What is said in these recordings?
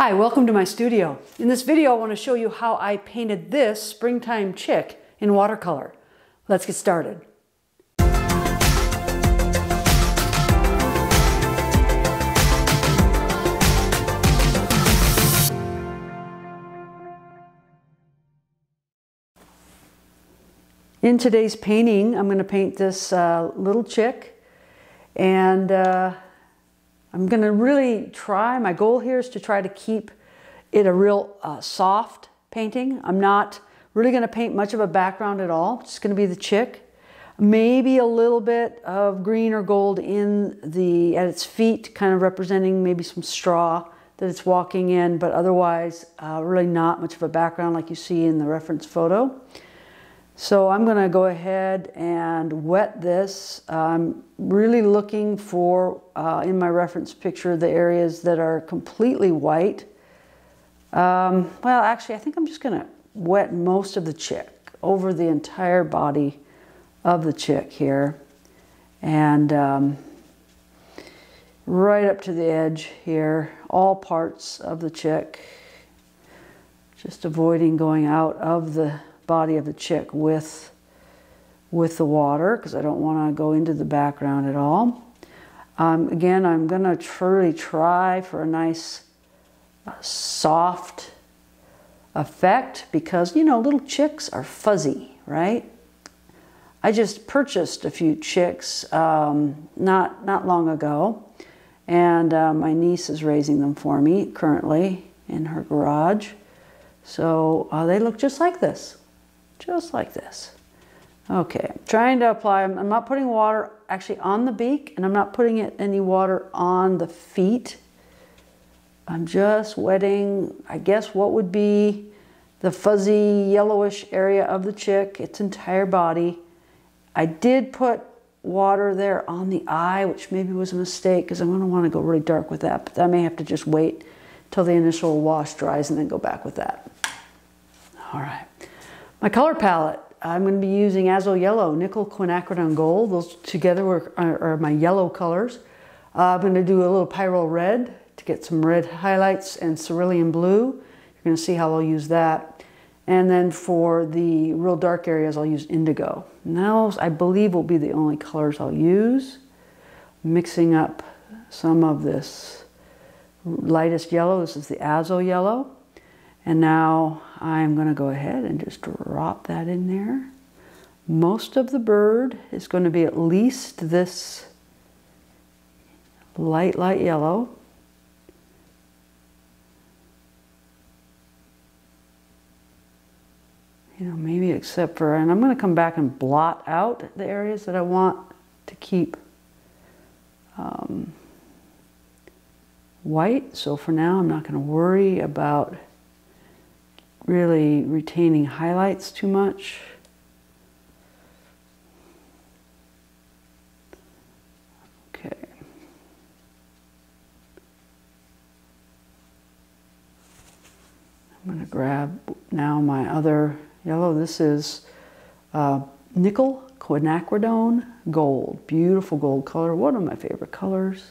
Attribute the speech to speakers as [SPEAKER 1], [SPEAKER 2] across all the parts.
[SPEAKER 1] Hi, welcome to my studio. In this video, I want to show you how I painted this springtime chick in watercolor. Let's get started. In today's painting, I'm going to paint this little chick, and I'm going to really try, my goal here is to try to keep it a real soft painting. I'm not really going to paint much of a background at all. It's just going to be the chick. Maybe a little bit of green or gold at its feet, kind of representing maybe some straw that it's walking in, but otherwise really not much of a background like you see in the reference photo. So I'm going to go ahead and wet this. I'm really looking for, in my reference picture, the areas that are completely white. Well, actually, I think I'm just going to wet most of the chick over the entire body of the chick here. And right up to the edge here, all parts of the chick. Just avoiding going out of the body of the chick with the water, because I don't want to go into the background at all. Again, I'm going to truly try for a nice soft effect, because you know, little chicks are fuzzy, right? I just purchased a few chicks not long ago, and my niece is raising them for me currently in her garage. So they look just like this. Just like this. Okay, I'm trying to apply, I'm not putting water actually on the beak, and I'm not putting any water on the feet. I'm just wetting, I guess, what would be the fuzzy yellowish area of the chick, its entire body. I did put water there on the eye, which maybe was a mistake, because I'm going to want to go really dark with that, but I may have to just wait till the initial wash dries and then go back with that. All right. My color palette, I'm going to be using Azo Yellow, Nickel, Quinacridone, Gold. Those together are my yellow colors. I'm going to do a little Pyrrol Red to get some red highlights, and Cerulean Blue. You're going to see how I'll use that. And then for the real dark areas, I'll use Indigo. And those, I believe, will be the only colors I'll use. Mixing up some of this lightest yellow. This is the Azo Yellow. And now I'm going to go ahead and just drop that in there. Most of the bird is going to be at least this light yellow. You know, maybe except for, and I'm going to come back and blot out the areas that I want to keep white. So for now, I'm not going to worry about really retaining highlights too much. Okay. I'm going to grab now my other yellow. This is Nickel Quinacridone Gold. Beautiful gold color. One of my favorite colors.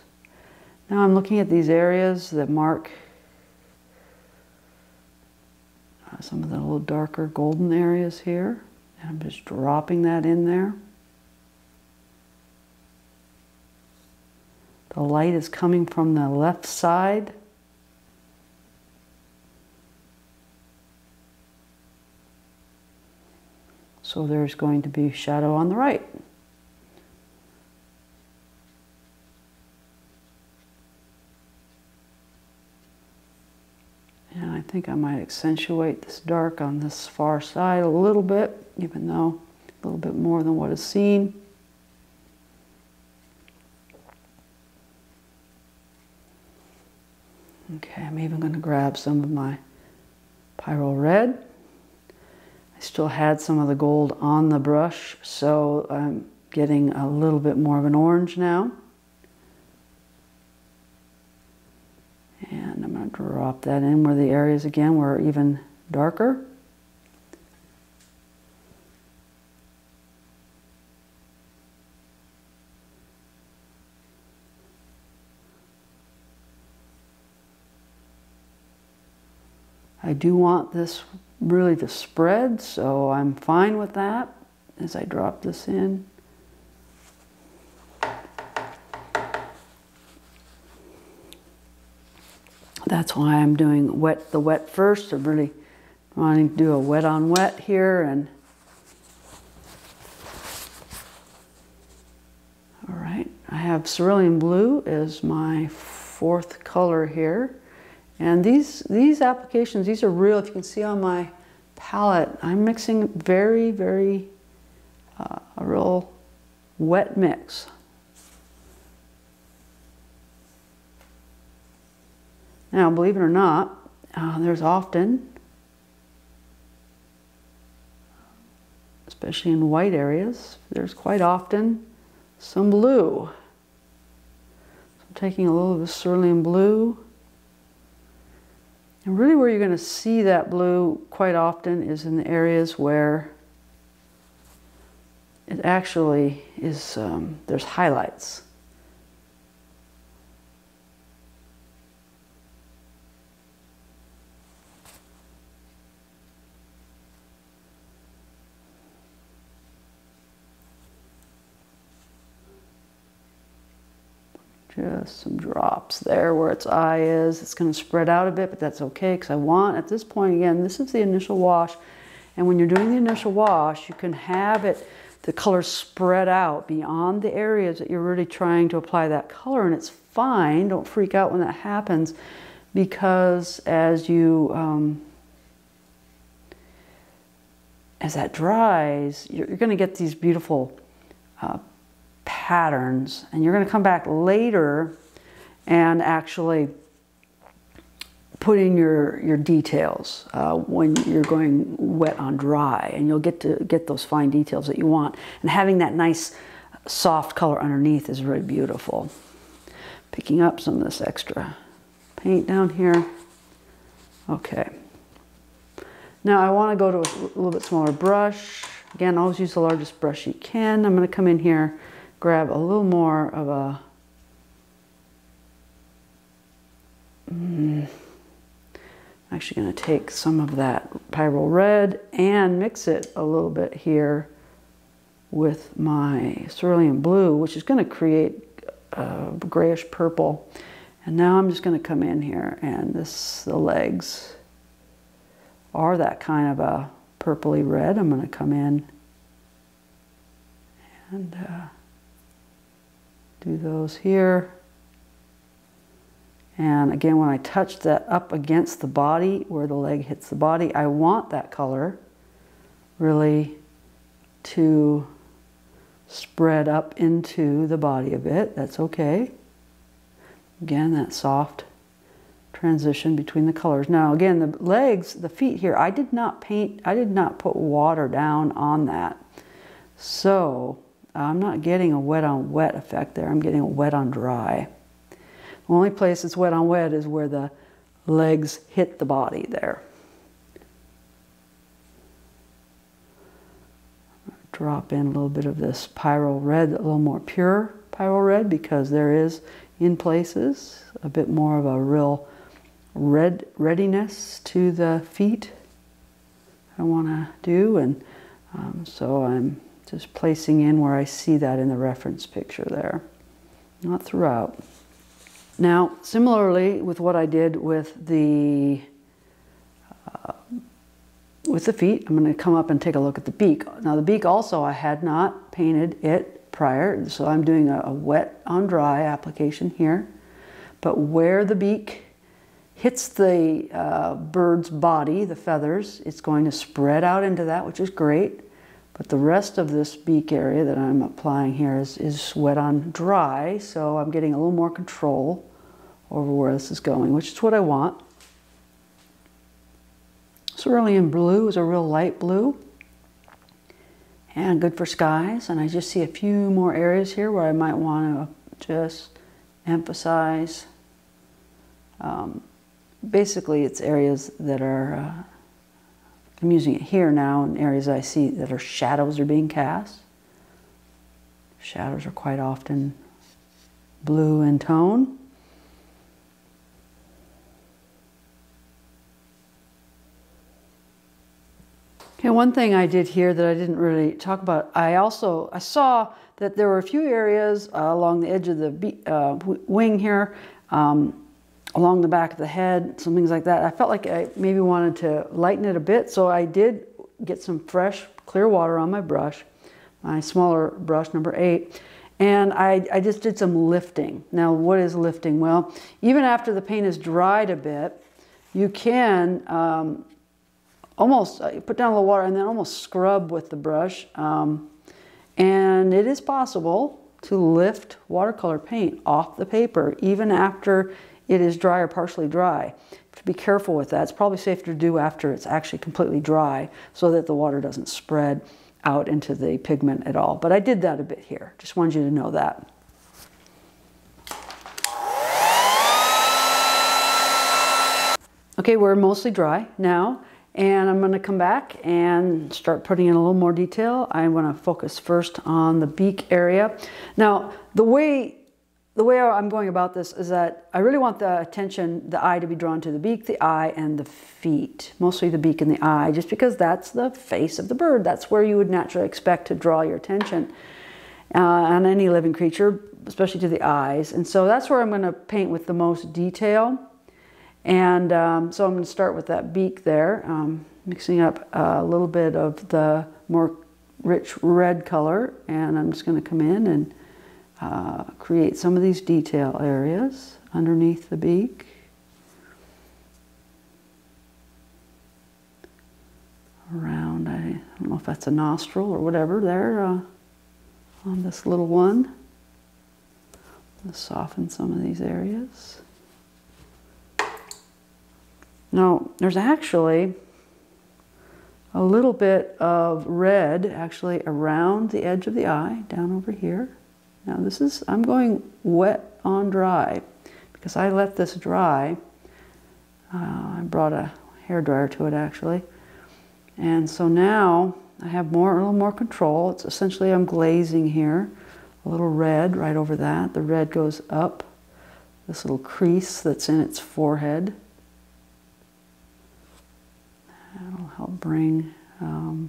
[SPEAKER 1] Now I'm looking at these areas that mark some of the little darker golden areas here, and I'm just dropping that in there. The light is coming from the left side. So there's going to be shadow on the right. And I think I might accentuate this dark on this far side a little bit, even though a little bit more than what is seen. Okay, I'm even going to grab some of my Pyrrol Red. I still had some of the gold on the brush, so I'm getting a little bit more of an orange now. And I'm going to drop that in where the areas again were even darker. I do want this really to spread, so I'm fine with that as I drop this in. That's why I'm doing the wet first. I'm really wanting to do a wet on wet here. And all right, I have Cerulean Blue as my fourth color here. And these applications, these are real. If you can see on my palette, I'm mixing very, very a real wet mix. Now, believe it or not, there's often, especially in white areas, there's quite often some blue. So I'm taking a little of the Cerulean Blue. And really where you're going to see that blue quite often is in the areas where it actually is, there's highlights. Just some drops there where its eye is. It's going to spread out a bit, but that's okay because I want, at this point, again, this is the initial wash. And when you're doing the initial wash, you can have it, the color spread out beyond the areas that you're really trying to apply that color. And it's fine. Don't freak out when that happens, because as you, as that dries, you're going to get these beautiful patterns, and you're going to come back later and actually put in your details when you're going wet on dry, and you'll get those fine details that you want. And having that nice soft color underneath is really beautiful. Picking up some of this extra paint down here. Okay. Now I want to go to a little bit smaller brush. Again, always use the largest brush you can. I'm going to come in here, grab a little more of a I'm actually going to take some of that Pyrrol Red and mix it a little bit here with my Cerulean Blue, which is going to create a grayish purple. And now I'm just going to come in here, and the legs are that kind of a purpley red. I'm going to come in and do those here. And again, when I touch that up against the body, where the leg hits the body, I want that color really to spread up into the body a bit. That's okay. Again, that soft transition between the colors. Now again, the legs, the feet here, I did not paint, I did not put water down on that. So I'm not getting a wet on wet effect there. I'm getting a wet on dry. The only place it's wet on wet is where the legs hit the body there. Drop in a little bit of this Pyrrol Red, a little more pure Pyrrol Red, because there is, in places, a bit more of a real readiness to the feet I want to do. And so I'm just placing in where I see that in the reference picture there, not throughout. Now, similarly with what I did with the feet, I'm going to come up and take a look at the beak. Now the beak also, I had not painted it prior, so I'm doing a wet on dry application here. But where the beak hits the bird's body, the feathers, it's going to spread out into that, which is great. But the rest of this beak area that I'm applying here is wet on dry, so I'm getting a little more control over where this is going, which is what I want. Cerulean Blue is a real light blue and good for skies. And I just see a few more areas here where I might want to just emphasize. Basically, it's areas that are, I'm using it here now in areas I see that are shadows are being cast. Shadows are quite often blue in tone. Okay, one thing I did here that I didn't really talk about, I saw that there were a few areas along the edge of the wing here, along the back of the head, some things like that. I felt like I maybe wanted to lighten it a bit, so I did get some fresh, clear water on my brush, my smaller brush, number 8, and I just did some lifting. Now, what is lifting? Well, even after the paint is dried a bit, you can almost put down a little water and then almost scrub with the brush. And it is possible to lift watercolor paint off the paper even after it is dry or partially dry. To be careful with that. It's probably safer to do after it's actually completely dry so that the water doesn't spread out into the pigment at all. But I did that a bit here. Just wanted you to know that. Okay, we're mostly dry now, and I'm going to come back and start putting in a little more detail. I want to focus first on the beak area. Now, the way I'm going about this is that I really want the attention, the eye, to be drawn to the beak, the eye, and the feet. Mostly the beak and the eye, just because that's the face of the bird. That's where you would naturally expect to draw your attention on any living creature, especially to the eyes. And so that's where I'm going to paint with the most detail. And so I'm going to start with that beak there, mixing up a little bit of the more rich red color, and I'm just going to come in and create some of these detail areas underneath the beak. Around, I don't know if that's a nostril or whatever there on this little one. Let's soften some of these areas. Now, there's actually a little bit of red actually around the edge of the eye, down over here. Now I'm going wet on dry because I let this dry. I brought a hairdryer to it actually. And so now I have a little more control. It's essentially, I'm glazing here, a little red right over that. The red goes up this little crease that's in its forehead. That'll help bring, okay.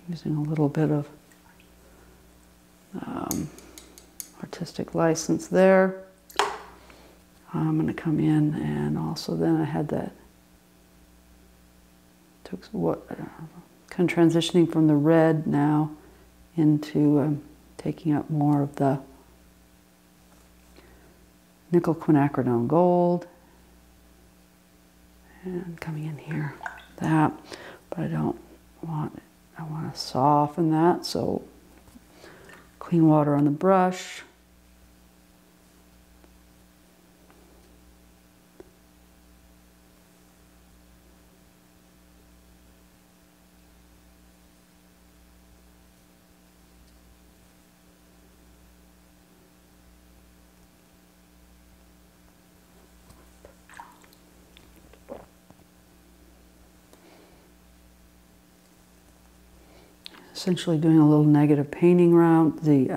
[SPEAKER 1] Using a little bit of artistic license there. I'm going to come in and also then I had that, took what, kind of transitioning from the red now into taking up more of the nickel quinacridone gold and coming in here, that, but I don't want it. I want to soften that, so clean water on the brush. Essentially doing a little negative painting around these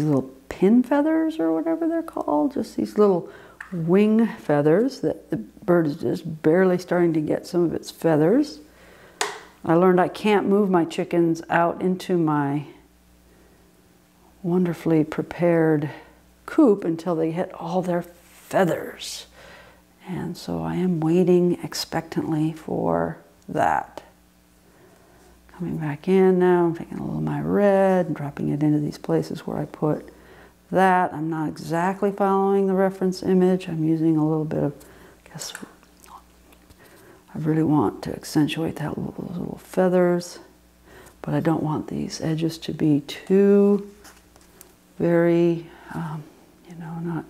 [SPEAKER 1] little pin feathers or whatever they're called, just these little wing feathers that the bird is just barely starting to get some of its feathers. I learned I can't move my chickens out into my wonderfully prepared coop until they hit all their feathers. And so I am waiting expectantly for that. Coming back in now, I'm taking a little of my red and dropping it into these places where I put that. I'm not exactly following the reference image. I'm using a little bit of, I guess, I really want to accentuate those little feathers, but I don't want these edges to be too very, you know, not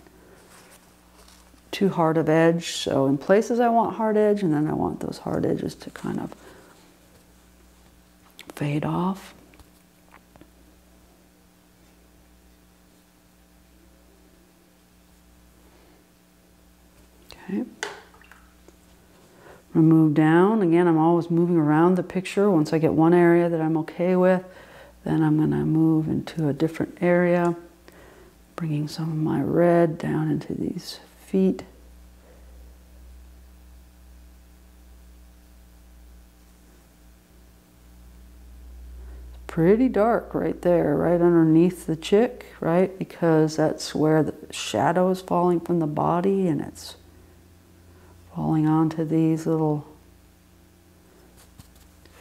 [SPEAKER 1] too hard of edge. So in places I want hard edge, and then I want those hard edges to kind of fade off. Okay. Move down. Again, I'm always moving around the picture. Once I get one area that I'm okay with, Then I'm going to move into a different area, bringing some of my red down into these feet. Pretty dark right there, right underneath the chick, right? Because that's where the shadow is falling from the body, and it's falling onto these little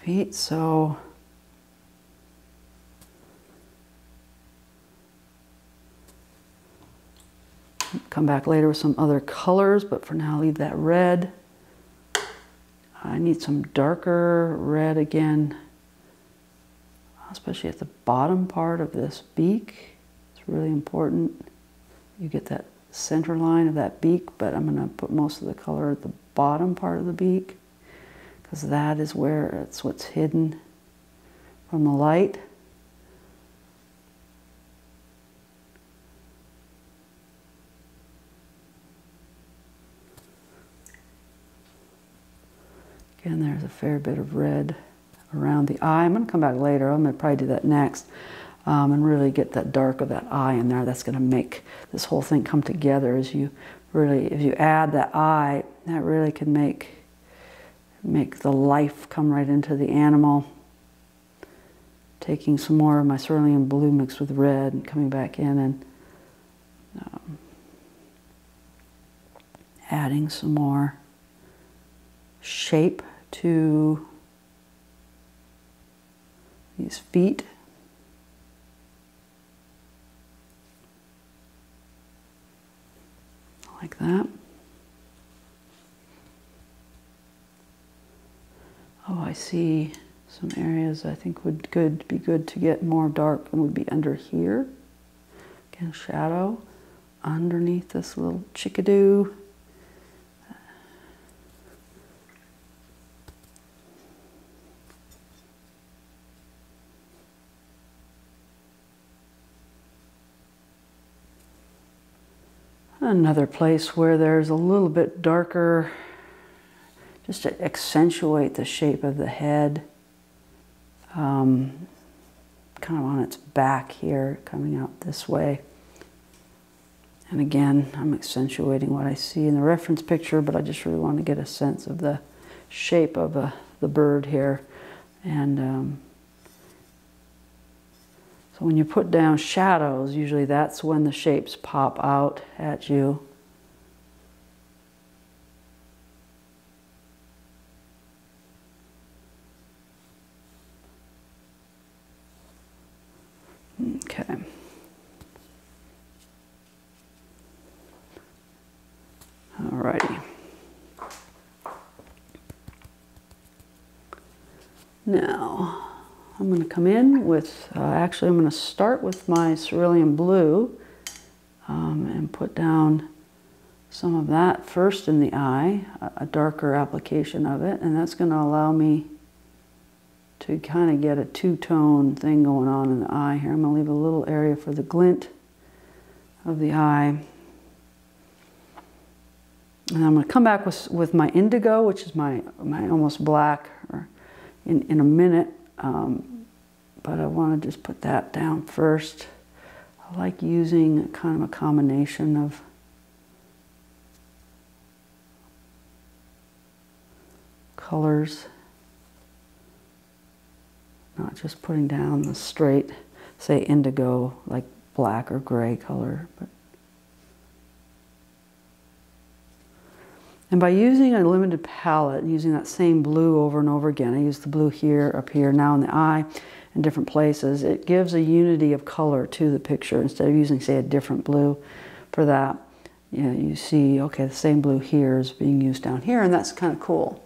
[SPEAKER 1] feet. So come back later with some other colors, but for now leave that red. I need some darker red again, especially at the bottom part of this beak. It's really important you get that center line of that beak, but I'm going to put most of the color at the bottom part of the beak, because that is where it's what's hidden from the light. Again, there's a fair bit of red around the eye. I'm going to come back later. I'm going to probably do that next, and really get that dark of that eye in there. That's going to make this whole thing come together. As you really, if you add that eye, that really can make the life come right into the animal. Taking some more of my cerulean blue mixed with red and coming back in and adding some more shape to these feet. Like that. Oh, I see some areas I think would be good to get more dark, and would be under here. Again, shadow underneath this little chickadee. Another place where there's a little bit darker, just to accentuate the shape of the head, kind of on its back here, coming out this way. And again, I'm accentuating what I see in the reference picture, but I just really want to get a sense of the shape of the bird here. And so when you put down shadows, usually that's when the shapes pop out at you. Okay. Alrighty. Now, I'm going to come in with, actually I'm going to start with my Cerulean Blue and put down some of that first in the eye, a darker application of it, and that's going to allow me to kind of get a two-tone thing going on in the eye here. I'm going to leave a little area for the glint of the eye. And I'm going to come back with my Indigo, which is my almost black, or in a minute. But I want to just put that down first. I like using kind of a combination of colors, not just putting down the straight, say, indigo, like black or gray color. And by using a limited palette, using that same blue over and over again, I use the blue here, up here, now in the eye, in different places, it gives a unity of color to the picture. Instead of using, say, a different blue for that, you see, okay, the same blue here is being used down here, and that's kind of cool.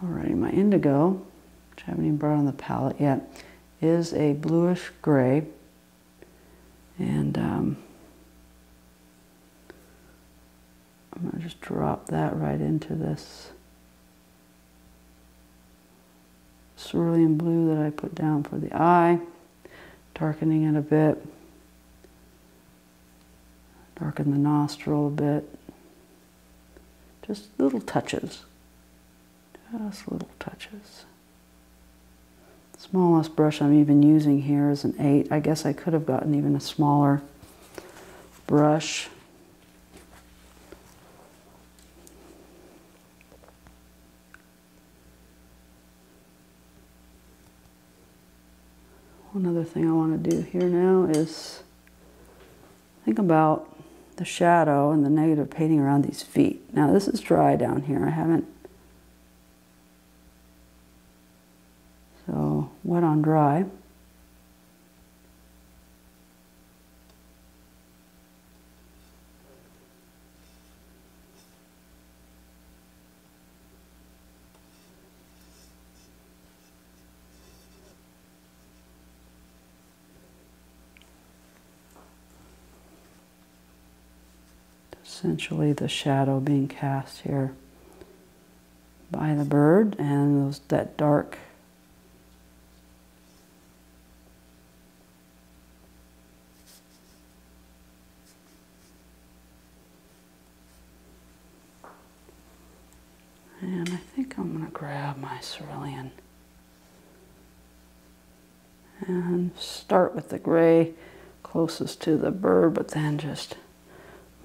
[SPEAKER 1] Alrighty, my Indigo, which I haven't even brought on the palette yet, is a bluish gray. And I'm going to just drop that right into this cerulean blue that I put down for the eye, darkening it a bit, darken the nostril a bit, just little touches, just little touches. Smallest brush I'm even using here is an 8. I guess I could have gotten even a smaller brush. One other thing I want to do here now is think about the shadow and the negative painting around these feet. Now this is dry down here. I haven't, so wet on dry. Essentially the shadow being cast here by the bird and that dark and I think I'm going to grab my cerulean and start with the gray closest to the bird, but then just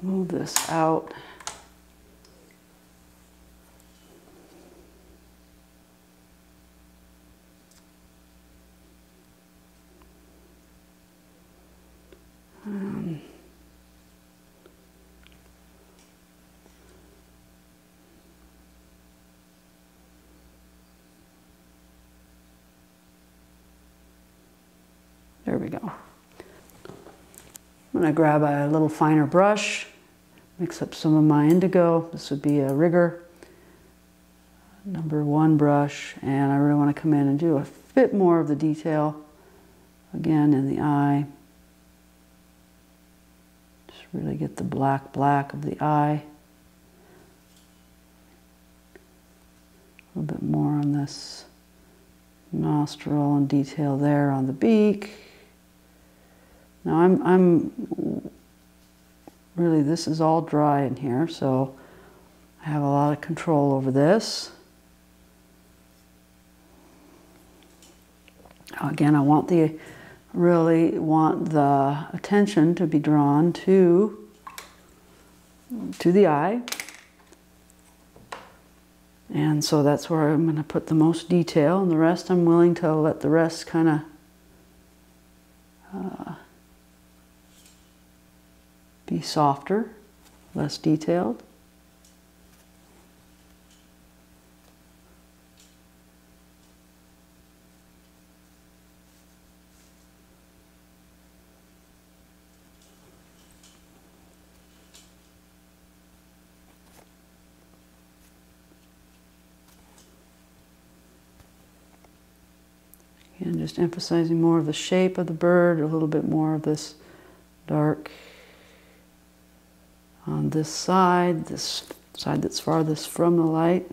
[SPEAKER 1] move this out. There we go. I'm going to grab a little finer brush, mix up some of my indigo. This would be a rigger, #1 brush, and I really want to come in and do a bit more of the detail again in the eye. Just really get the black of the eye. A little bit more on this nostril and detail there on the beak. Now I'm really, this is all dry in here, so I have a lot of control over this. Again, I really want the attention to be drawn to the eye. And so that's where I'm going to put the most detail, and the rest I'm willing to let the rest kind of be softer, less detailed. Again, just emphasizing more of the shape of the bird, a little bit more of this dark on this side that's farthest from the light.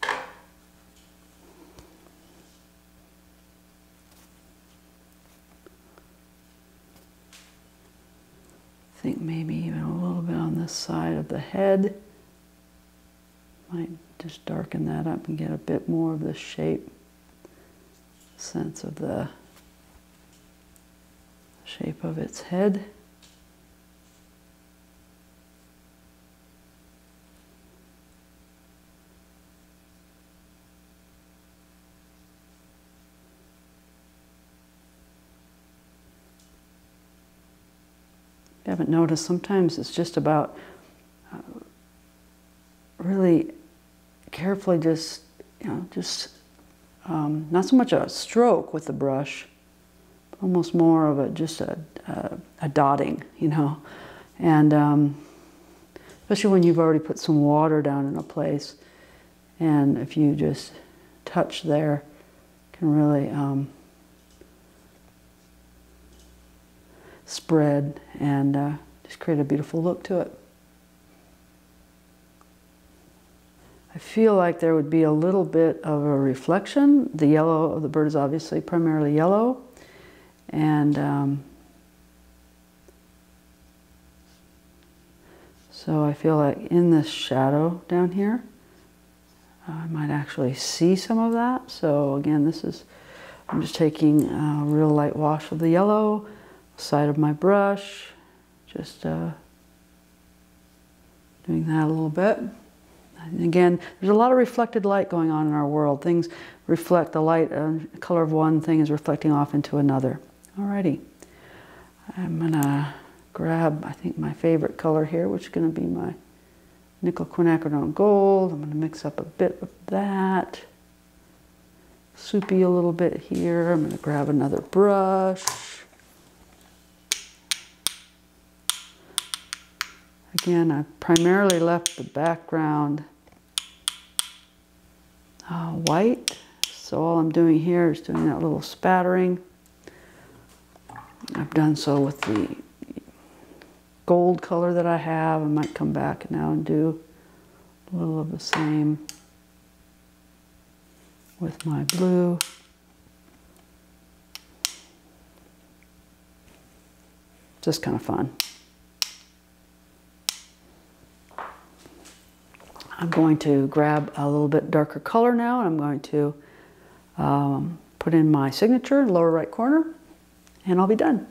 [SPEAKER 1] I think maybe even a little bit on this side of the head. Might just darken that up and get a bit more of the shape, sense of the shape of its head. If you haven't noticed, sometimes it's just about really carefully just, not so much a stroke with the brush, but almost more of just a dotting, and especially when you've already put some water down in a place, and if you just touch there, can really spread and just create a beautiful look to it. I feel like there would be a little bit of a reflection. The yellow of the bird is obviously primarily yellow, and so I feel like in this shadow down here, I might actually see some of that. So again, I'm just taking a real light wash of the yellow, side of my brush, just doing that a little bit. And again, there's a lot of reflected light going on in our world. Things reflect, the light, color of one thing is reflecting off into another. Alrighty, I'm gonna grab, I think, my favorite color here, which is gonna be my nickel quinacridone gold. I'm gonna mix up a bit of that. Soupy a little bit here. I'm gonna grab another brush. Again, I primarily left the background white. So all I'm doing here is doing that little spattering. I've done so with the gold color that I have. I might come back now and do a little of the same with my blue. Just kind of fun. I'm going to grab a little bit darker color now, and I'm going to put in my signature in the lower right corner, and I'll be done.